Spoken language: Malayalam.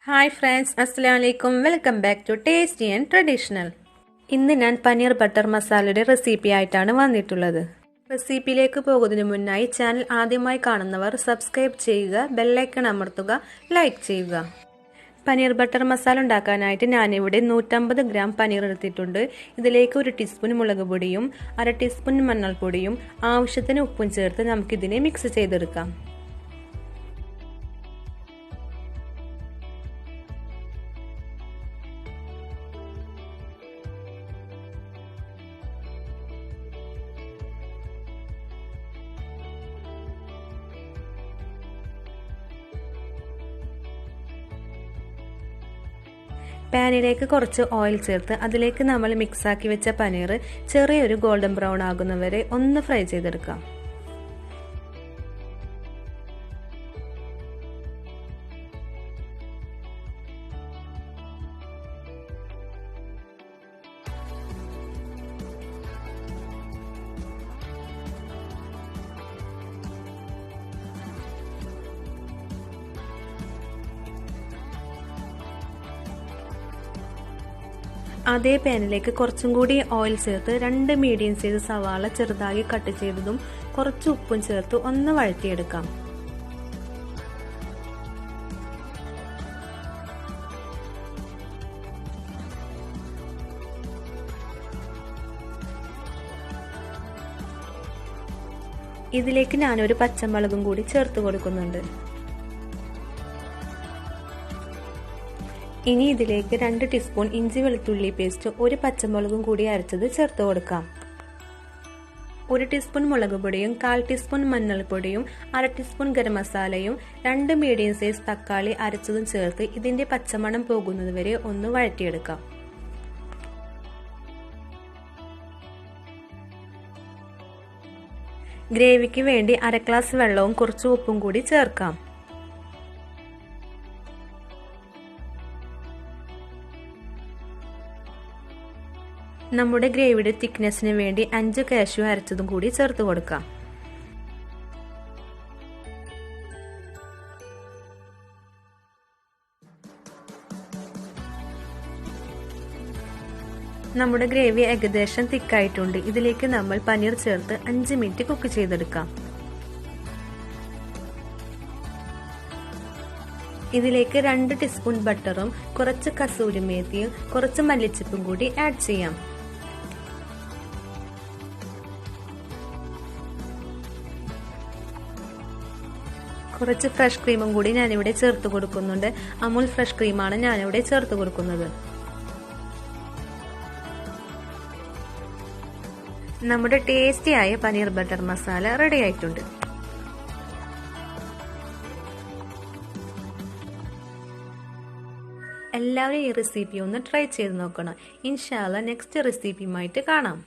Hi friends, Assalamualaikum. Welcome back to Tasty and Traditional. ഇന്ന് ഞാൻ പനീർ ബട്ടർ മസാലയുടെ റെസിപ്പി ആയിട്ടാണ് വന്നിട്ടുള്ളത്. റെസിപ്പിയിലേക്ക് പോകുന്നതിന് മുന്നായി ചാനൽ ആദ്യമായി കാണുന്നവർ സബ്സ്ക്രൈബ് ചെയ്യുക, ബെൽ ഐക്കൺ അമർത്തുക, ലൈക്ക് ചെയ്യുക. പനീർ ബട്ടർ മസാല ഉണ്ടാക്കാനായിട്ട് ഞാനിവിടെ 150 ഗ്രാം പനീർ എടുത്തിട്ടുണ്ട്. ഇതിലേക്ക് 1 ടീസ്പൂൺ മുളക് പൊടിയും 1/2 ടീസ്പൂൺ മഞ്ഞൾപ്പൊടിയും ആവശ്യത്തിന് ഉപ്പും ചേർത്ത് നമുക്കിതിനെ മിക്സ് ചെയ്തെടുക്കാം. പാനിലേക്ക് കുറച്ച് ഓയിൽ ചേർത്ത് അതിലേക്ക് നമ്മൾ മിക്സാക്കി വെച്ച പനീർ ചെറിയൊരു ഗോൾഡൻ ബ്രൗൺ ആകുന്നവരെ ഒന്ന് ഫ്രൈ ചെയ്തെടുക്കാം. അതേ പാനിലേക്ക് കുറച്ചും കൂടി ഓയിൽ ചേർത്ത് 2 മീഡിയം സൈസ് സവാള ചെറുതായി കട്ട് ചെയ്തതും കുറച്ച് ഉപ്പും ചേർത്ത് ഒന്ന് വഴറ്റിയെടുക്കാം. ഇതിലേക്ക് ഞാനൊരു പച്ചമുളകും കൂടി ചേർത്ത് കൊടുക്കുന്നുണ്ട്. ഇനി ഇതിലേക്ക് 2 ടീസ്പൂൺ ഇഞ്ചി വെളുത്തുള്ളി പേസ്റ്റ് 1 പച്ചമുളകും കൂടി അരച്ചത് ചേർത്ത് കൊടുക്കാം. 1 ടീസ്പൂൺ മുളക് പൊടിയും 1/4 ടീസ്പൂൺ മഞ്ഞൾപ്പൊടിയും 1/2 ടീസ്പൂൺ ഗരം മസാലയും 2 മീഡിയം സൈസ് തക്കാളി അരച്ചതും ചേർത്ത് ഇതിന്റെ പച്ചമണം പോകുന്നത് വരെ ഒന്ന് വഴറ്റിയെടുക്കാം. ഗ്രേവിക്ക് വേണ്ടി 1/2 ഗ്ലാസ് വെള്ളവും കുറച്ച് ഉപ്പും കൂടി ചേർക്കാം. നമ്മുടെ ഗ്രേവിയുടെ തിക്നെസ്സിന് വേണ്ടി 5 കാഷ്യൂ അരച്ചതും കൂടി ചേർത്ത് കൊടുക്കാം. നമ്മുടെ ഗ്രേവി ഏകദേശം തിക്കായിട്ടുണ്ട്. ഇതിലേക്ക് നമ്മൾ പനീർ ചേർത്ത് 5 മിനിറ്റ് കുക്ക് ചെയ്തെടുക്കാം. ഇതിലേക്ക് 2 ടീസ്പൂൺ ബട്ടറും കുറച്ച് കസൂരി മേത്തിയും കുറച്ച് മല്ലിച്ചപ്പും കൂടി ആഡ് ചെയ്യാം. കുറച്ച് ഫ്രഷ് ക്രീമും കൂടി ഞാനിവിടെ ചേർത്ത് കൊടുക്കുന്നുണ്ട്. അമൂൽ ഫ്രഷ് ക്രീമാണ് ഞാനിവിടെ ചേർത്ത് കൊടുക്കുന്നത്. നമ്മുടെ ടേസ്റ്റിയായ പനീർ ബട്ടർ മസാല റെഡി ആയിട്ടുണ്ട്. എല്ലാവരും ഈ റെസിപ്പി ഒന്ന് ട്രൈ ചെയ്ത് നോക്കണം. ഇൻഷാ അല്ലാഹ് നെക്സ്റ്റ് റെസിപ്പിയുമായിട്ട് കാണാം.